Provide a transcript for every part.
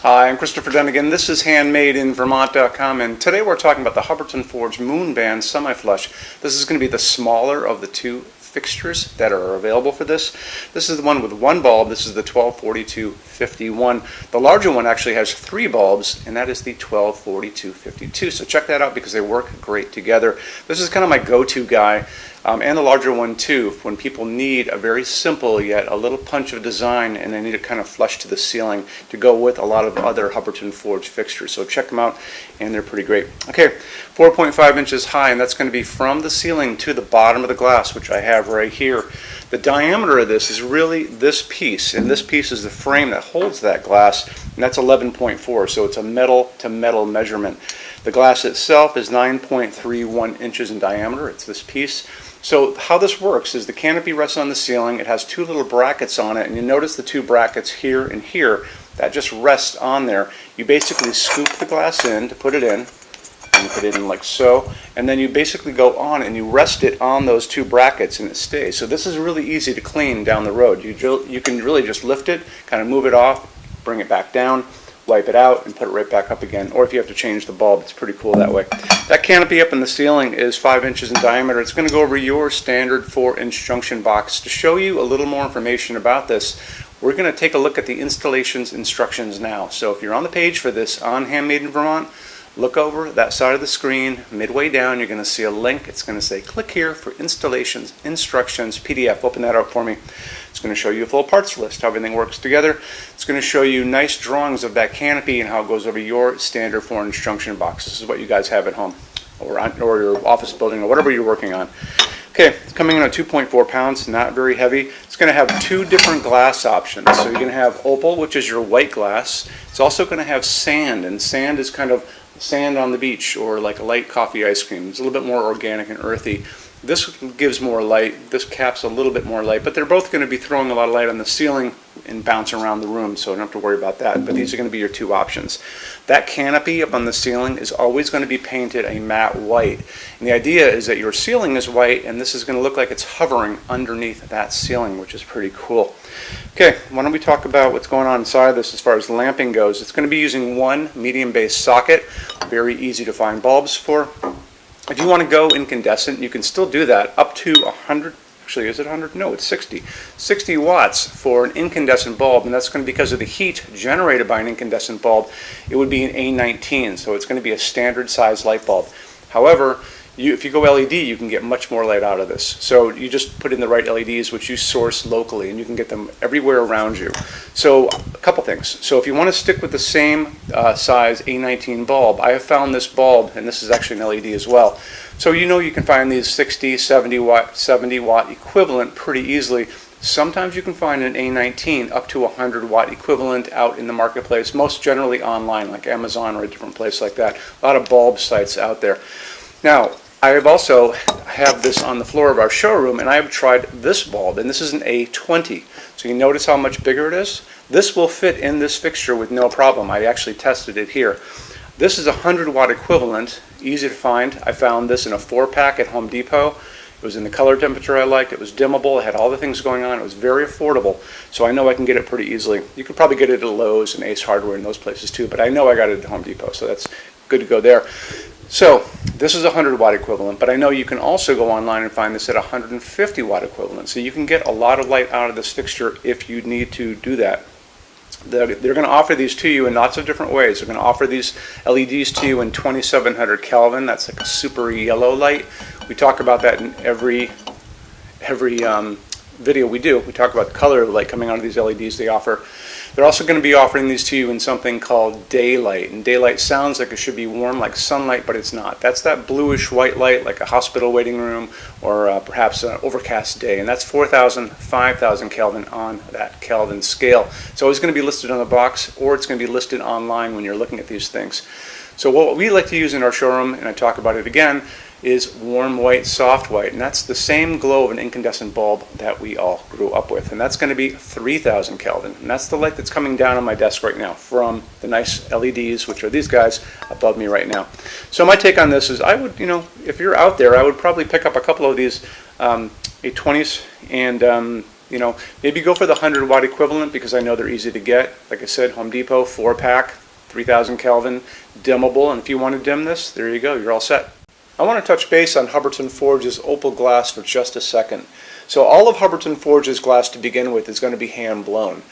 Hi, I'm Christopher Dunnigan. This is HandmadeInVermont.com, and today we're talking about the Hubbardton Forge Moonband Semi-Flush. This is going to be the smaller of the two fixtures that are available for this. This is the one with one bulb. This is the 124251. The larger one actually has three bulbs, and that is the 124252. So check that out because they work great together. This is kind of my go-to guy. And the larger one too, when people need a very simple yet a little punch of design and they need it kind of flush to the ceiling to go with a lot of other Hubbardton Forge fixtures. So check them out, and they're pretty great. Okay, 4.5 inches high, and that's going to be from the ceiling to the bottom of the glass, which I have right here. The diameter of this is really this piece, and this piece is the frame that holds that glass, and that's 11.4, so it's a metal to metal measurement. The glass itself is 9.31 inches in diameter. It's this piece. So how this works is the canopy rests on the ceiling. It has two little brackets on it, and you notice the two brackets here and here that just rest on there. You basically scoop the glass in to put it in, and you put it in like so, and then you basically go on and you rest it on those two brackets and it stays. So this is really easy to clean down the road. You can really just lift it, kind of move it off, bring it back down, wipe it out, and put it right back up again. Or if you have to change the bulb, it's pretty cool that way. That canopy up in the ceiling is 5 inches in diameter. It's going to go over your standard 4-inch junction box. To show you a little more information about this, we're going to take a look at the installations instructions now. So if you're on the page for this on Handmade in Vermont, look over that side of the screen. Midway down, you're going to see a link. It's going to say click here for installations instructions PDF. Open that up for me. It's going to show you a full parts list, how everything works together. It's going to show you nice drawings of that canopy and how it goes over your standard 4-inch junction box. This is what you guys have at home or your office building or whatever you're working on. Okay, it's coming in at 2.4 pounds, not very heavy. It's going to have two different glass options. So you're going to have opal, which is your white glass. It's also going to have sand, and sand is kind of sand on the beach or like a light coffee ice cream. It's a little bit more organic and earthy. This gives more light, this caps a little bit more light, but they're both going to be throwing a lot of light on the ceiling and bounce around the room, so don't have to worry about that. But these are going to be your two options. That canopy up on the ceiling is always going to be painted a matte white. And the idea is that your ceiling is white, and this is going to look like it's hovering underneath that ceiling, which is pretty cool. Okay, why don't we talk about what's going on inside this as far as lamping goes. It's going to be using one medium base socket, very easy to find bulbs for. If you want to go incandescent, you can still do that up to 100, actually is it 100? No, it's 60. 60 watts for an incandescent bulb, and that's going to be because of the heat generated by an incandescent bulb. It would be an A19, so it's going to be a standard size light bulb. However, if you go LED, you can get much more light out of this. So you just put in the right LEDs, which you source locally, and you can get them everywhere around you. So a couple things. So if you want to stick with the same size A19 bulb, I have found this bulb, and this is actually an LED as well. So you know you can find these 60, 70 watt equivalent pretty easily. Sometimes you can find an A19 up to 100 watt equivalent out in the marketplace, most generally online, like Amazon or a different place like that. A lot of bulb sites out there. Now, I have also have this on the floor of our showroom, and I have tried this bulb, and this is an A20. So you notice how much bigger it is? This will fit in this fixture with no problem. I actually tested it here. This is a 100 watt equivalent, easy to find. I found this in a 4-pack at Home Depot. It was in the color temperature I liked. It was dimmable. It had all the things going on. It was very affordable. So I know I can get it pretty easily. You could probably get it at Lowe's and Ace Hardware and those places too, but I know I got it at Home Depot, so that's good to go there. So this is a 100 watt equivalent, but I know you can also go online and find this at 150 watt equivalent. So you can get a lot of light out of this fixture if you need to do that. They're going to offer these to you in lots of different ways. They're going to offer these LEDs to you in 2700 Kelvin. That's like a super yellow light. We talk about that in every video we do. We talk about the color of the light coming out of these LEDs they offer. They're also going to be offering these to you in something called daylight. And daylight sounds like it should be warm like sunlight, but it's not. That's that bluish white light like a hospital waiting room or perhaps an overcast day. And that's 4,000, 5,000 Kelvin on that Kelvin scale. It's always going to be listed on the box, or it's going to be listed online when you're looking at these things. So what we like to use in our showroom, and I talk about it again, is warm white, soft white, and that's the same glow of an incandescent bulb that we all grew up with, and that's going to be 3,000 Kelvin, and that's the light that's coming down on my desk right now from the nice LEDs, which are these guys above me right now. So my take on this is I would, if you're out there, I would probably pick up a couple of these A20s and maybe go for the 100-watt equivalent because I know they're easy to get. Like I said, Home Depot, 4-pack, 3000 Kelvin, dimmable, and if you want to dim this, there you go, you're all set. I want to touch base on Hubbardton Forge's opal glass for just a second. So all of Hubbardton Forge's glass to begin with is going to be hand blown.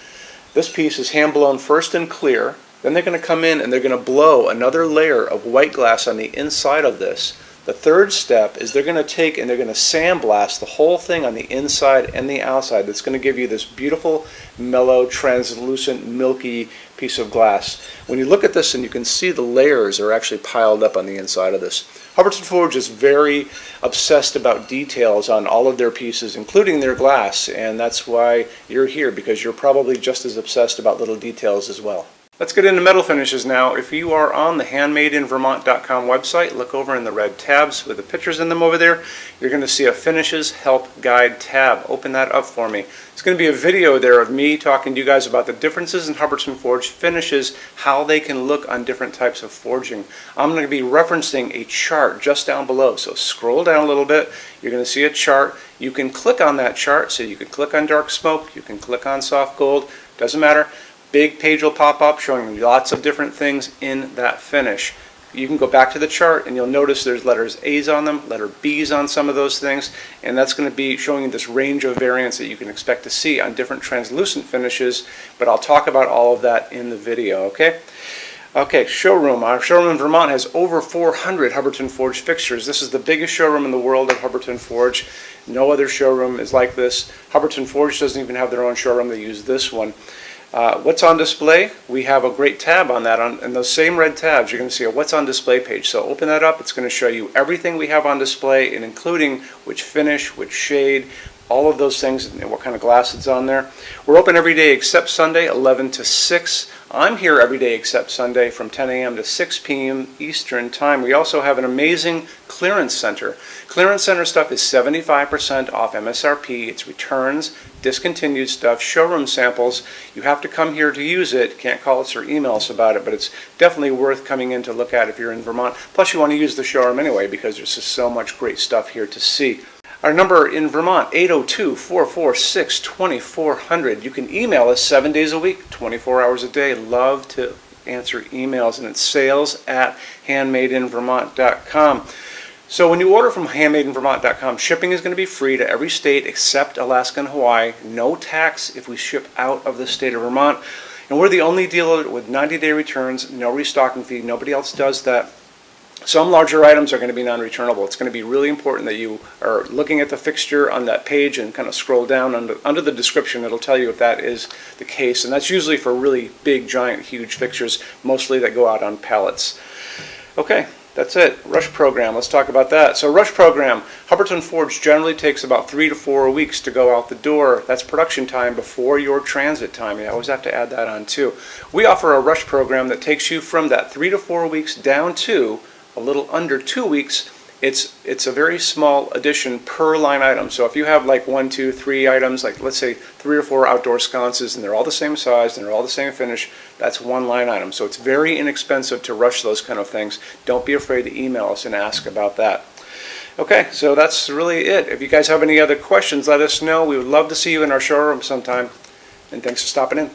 This piece is hand blown first in clear, then they're going to come in and they're going to blow another layer of white glass on the inside of this. The third step is they're going to take and they're going to sandblast the whole thing on the inside and the outside. That's going to give you this beautiful, mellow, translucent, milky piece of glass. When you look at this and you can see the layers are actually piled up on the inside of this. Hubbardton Forge is very obsessed about details on all of their pieces, including their glass, and that's why you're here, because you're probably just as obsessed about little details as well. Let's get into metal finishes now. If you are on the HandmadeInVermont.com website, look over in the red tabs with the pictures in them over there. You're going to see a Finishes Help Guide tab. Open that up for me. It's going to be a video there of me talking to you guys about the differences in Hubbardton Forge finishes, how they can look on different types of forging. I'm going to be referencing a chart just down below, so scroll down a little bit. You're going to see a chart. You can click on that chart, so you can click on dark smoke, you can click on soft gold, doesn't matter. Big page will pop up showing you lots of different things in that finish. You can go back to the chart and you'll notice there's letters A's on them, letter B's on some of those things, and that's going to be showing you this range of variants that you can expect to see on different translucent finishes, but I'll talk about all of that in the video, okay? Okay, Showroom. Our showroom in Vermont has over 400 Hubbardton Forge fixtures. This is the biggest showroom in the world of Hubbardton Forge. No other showroom is like this. Hubbardton Forge doesn't even have their own showroom. They use this one. What's on display? We have a great tab on that. And those same red tabs, you're going to see a what's on display page. So open that up. It's going to show you everything we have on display, and including which finish, which shade, all of those things, and what kind of glass it's on there. We're open every day except Sunday, 11 to 6. I'm here every day except Sunday from 10 a.m. to 6 p.m. Eastern Time. We also have an amazing clearance center. Clearance center stuff is 75% off MSRP. It's returns, discontinued stuff, showroom samples. You have to come here to use it. Can't call us or email us about it, but it's definitely worth coming in to look at if you're in Vermont. Plus you want to use the showroom anyway because there's just so much great stuff here to see. Our number in Vermont, 802-446-2400. You can email us 7 days a week, 24 hours a day. Love to answer emails, and it's sales@HandmadeInVermont.com. So when you order from HandmadeInVermont.com, shipping is going to be free to every state except Alaska and Hawaii. No tax if we ship out of the state of Vermont. And we're the only dealer with 90-day returns, no restocking fee. Nobody else does that. Some larger items are going to be non-returnable. It's going to be really important that you are looking at the fixture on that page and kind of scroll down under the description. It'll tell you if that is the case. And that's usually for really big, giant, huge fixtures, mostly that go out on pallets. Okay, that's it. Rush program. Let's talk about that. So rush program, Hubbardton Forge generally takes about 3 to 4 weeks to go out the door. That's production time before your transit time. You always have to add that on too. We offer a rush program that takes you from that 3 to 4 weeks down to a little under 2 weeks. It's a very small addition per line item. So if you have like 1, 2, 3 items, like let's say 3 or 4 outdoor sconces, and they're all the same size and they're all the same finish, that's one line item. So it's very inexpensive to rush those kind of things. Don't be afraid to email us and ask about that. Okay, so that's really it. If you guys have any other questions, let us know. We would love to see you in our showroom sometime. And thanks for stopping in.